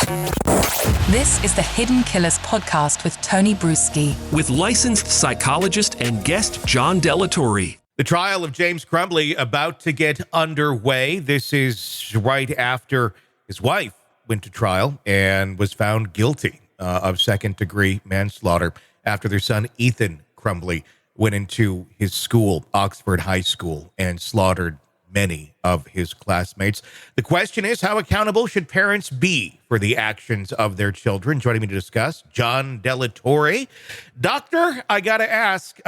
This is the Hidden Killers podcast with Tony Bruschi. With licensed psychologist and guest John Delatorre. The trial of James Crumbly about to get underway. This is right after his wife went to trial and was found guilty of second-degree manslaughter after their son Ethan Crumbly went into his school, Oxford High School, and slaughtered many of his classmates. The question is, how accountable should parents be for the actions of their children? Joining me to discuss, John Delatorre. Doctor, I got to ask,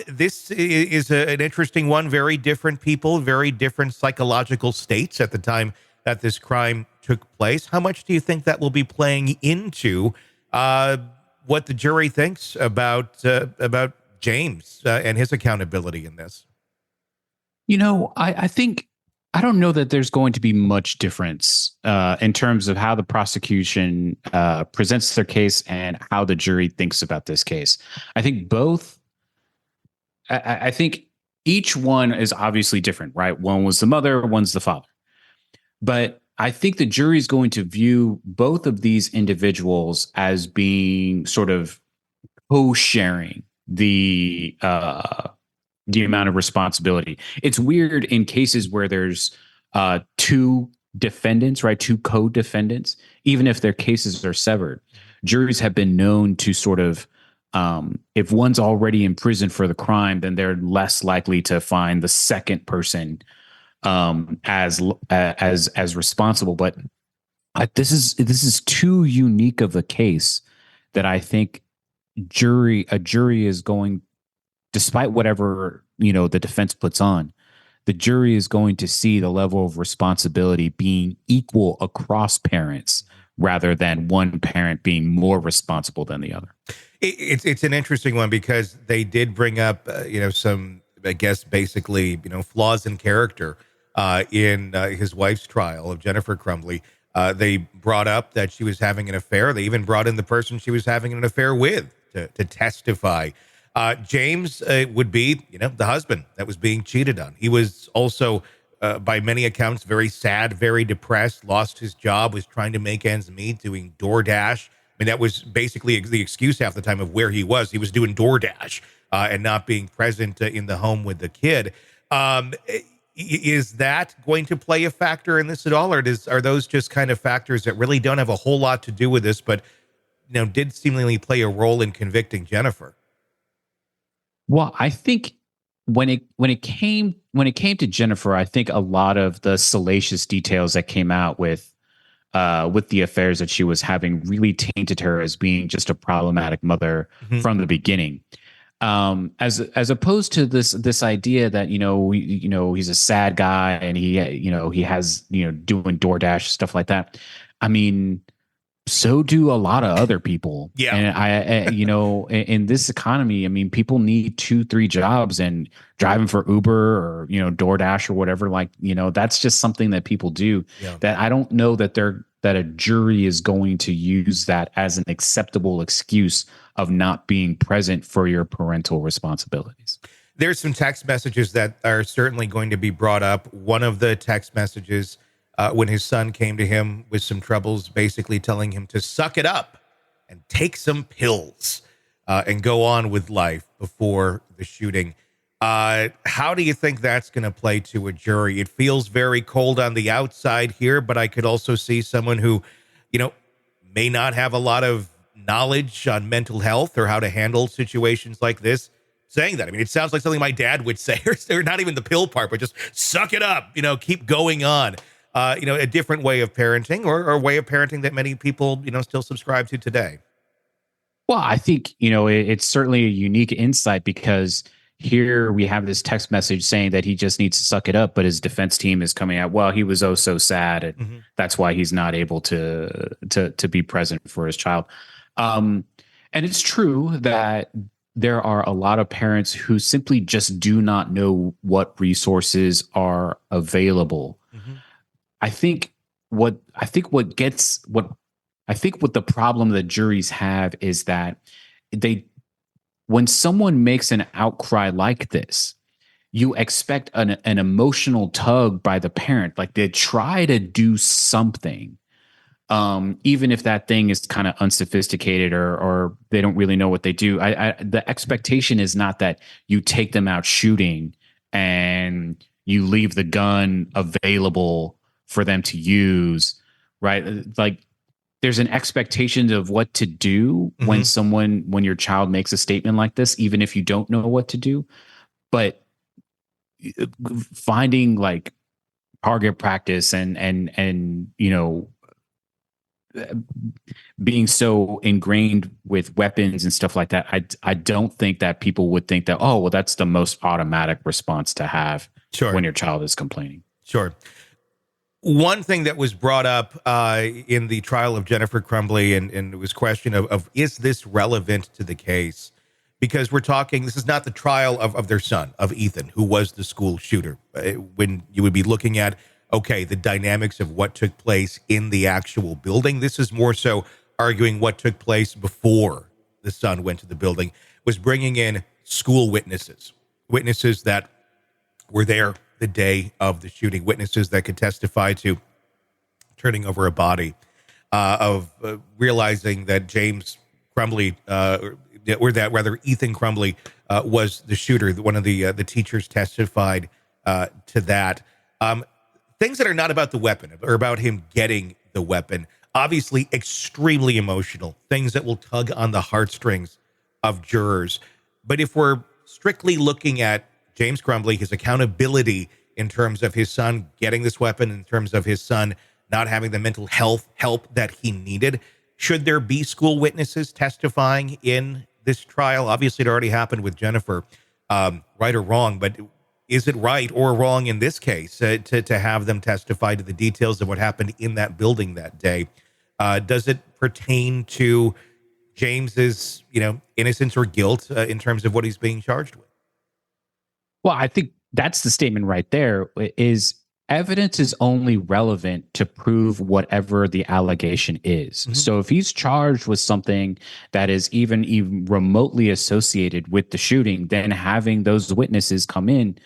this is an interesting one. Very different people, very different psychological states at the time that this crime took place. How much do you think that will be playing into what the jury thinks about James and his accountability in this? You know, I don't know that there's going to be much difference in terms of how the prosecution presents their case and how the jury thinks about this case. I think I think each one is obviously different, right? One was the mother, one's the father. But I think the jury is going to view both of these individuals as being sort of co-sharing the amount of responsibility. It's weird in cases where there's two defendants, right? Two co-defendants, even if their cases are severed. Juries have been known to sort of, if one's already in prison for the crime, then they're less likely to find the second person as responsible. But this is too unique of a case that I think a jury is going, despite whatever, the defense puts on, the jury is going to see the level of responsibility being equal across parents rather than one parent being more responsible than the other. It's an interesting one because they did bring up, some, I guess, basically, flaws in character in his wife's trial of Jennifer Crumbly. They brought up that she was having an affair. They even brought in the person she was having an affair with to testify. James would be, the husband that was being cheated on. He was also, by many accounts, very sad, very depressed, lost his job, was trying to make ends meet, doing DoorDash. I mean, that was basically the excuse half the time of where he was. He was doing DoorDash and not being present in the home with the kid. Is that going to play a factor in this at all? Or are those just kind of factors that really don't have a whole lot to do with this, but did seemingly play a role in convicting Jennifer? Well, I think when it came to Jennifer, I think a lot of the salacious details that came out with the affairs that she was having really tainted her as being just a problematic mother from the beginning. As opposed to this idea that he's a sad guy and he has doing DoorDash stuff like that. I mean, so do a lot of other people. Yeah. And in this economy, I mean, people need 2-3 jobs, and driving for Uber or, DoorDash or whatever, that's just something that people do. Yeah. That I don't know that a jury is going to use that as an acceptable excuse of not being present for your parental responsibilities. There's some text messages that are certainly going to be brought up. One of the text messages, when his son came to him with some troubles, basically telling him to suck it up and take some pills and go on with life before the shooting. How do you think that's going to play to a jury? It feels very cold on the outside here, but I could also see someone who, may not have a lot of knowledge on mental health or how to handle situations like this saying that. I mean, it sounds like something my dad would say, or not even the pill part, but just suck it up, keep going on. A different way of parenting or a way of parenting that many people, still subscribe to today. Well, I think, it's certainly a unique insight because here we have this text message saying that he just needs to suck it up, but his defense team is coming out, well, he was oh so sad, and that's why he's not able to be present for his child. And it's true that there are a lot of parents who simply just do not know what resources are available. I think what the problem that juries have is that when someone makes an outcry like this, you expect an emotional tug by the parent, like they try to do something even if that thing is kind of unsophisticated or they don't really know what they do. The expectation is not that you take them out shooting and you leave the gun available for them to use, right? Like there's an expectation of what to do when your child makes a statement like this, even if you don't know what to do. But finding like target practice and being so ingrained with weapons and stuff like that, I don't think that people would think that, oh, well, that's the most automatic response to have when your child is complaining. Sure. One thing that was brought up in the trial of Jennifer Crumbley, and it was question of is this relevant to the case? Because we're talking, this is not the trial of their son, of Ethan, who was the school shooter. When you would be looking at, okay, the dynamics of what took place in the actual building. This is more so arguing what took place before the son went to the building, was bringing in school witnesses that were there the day of the shooting, witnesses that could testify to turning over a body, of realizing that James Crumbly, or that rather Ethan Crumbly was the shooter. One of the teachers testified to that. Things that are not about the weapon or about him getting the weapon, obviously extremely emotional, things that will tug on the heartstrings of jurors. But if we're strictly looking at James Crumbly, his accountability in terms of his son getting this weapon, in terms of his son not having the mental health help that he needed, should there be school witnesses testifying in this trial? Obviously, it already happened with Jennifer, right or wrong, but is it right or wrong in this case to have them testify to the details of what happened in that building that day? Does it pertain to James's, innocence or guilt in terms of what he's being charged with? Well, I think that's the statement right there, is evidence is only relevant to prove whatever the allegation is. Mm-hmm. So if he's charged with something that is even remotely associated with the shooting, then having those witnesses come in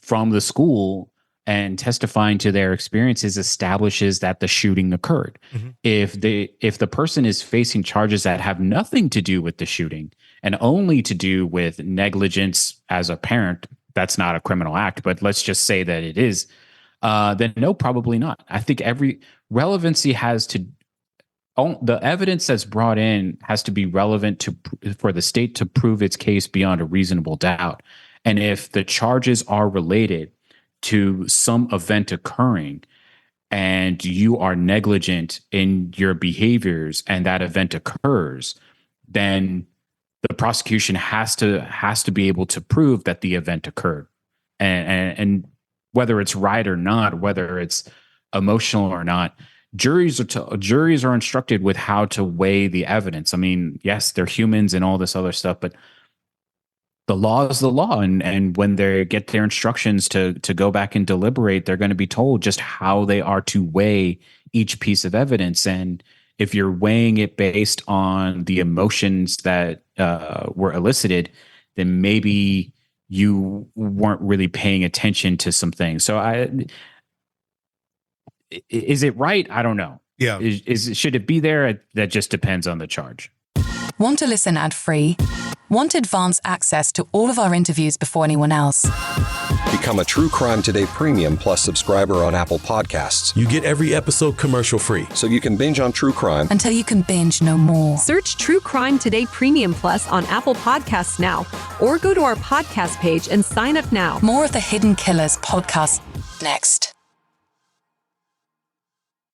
from the school and testifying to their experiences establishes that the shooting occurred. Mm-hmm. If the person is facing charges that have nothing to do with the shooting and only to do with negligence as a parent, that's not a criminal act, but let's just say that it is, then no, probably not. I think every relevancy the evidence that's brought in has to be relevant for the state to prove its case beyond a reasonable doubt. And if the charges are related to some event occurring and you are negligent in your behaviors and that event occurs, then the prosecution has to be able to prove that the event occurred. And whether it's right or not, whether it's emotional or not, juries are instructed with how to weigh the evidence. I mean, yes, they're humans and all this other stuff, but the law is the law. And when they get their instructions to go back and deliberate, they're going to be told just how they are to weigh each piece of evidence. And if you're weighing it based on the emotions that were elicited, then maybe you weren't really paying attention to some things. So is it right? I don't know. Yeah. Should it be there? That just depends on the charge. Want to listen ad-free? Want advanced access to all of our interviews before anyone else? Become a True Crime Today Premium Plus subscriber on Apple Podcasts. You get every episode commercial-free. So you can binge on true crime until you can binge no more. Search True Crime Today Premium Plus on Apple Podcasts now, or go to our podcast page and sign up now. More of the Hidden Killers podcast next.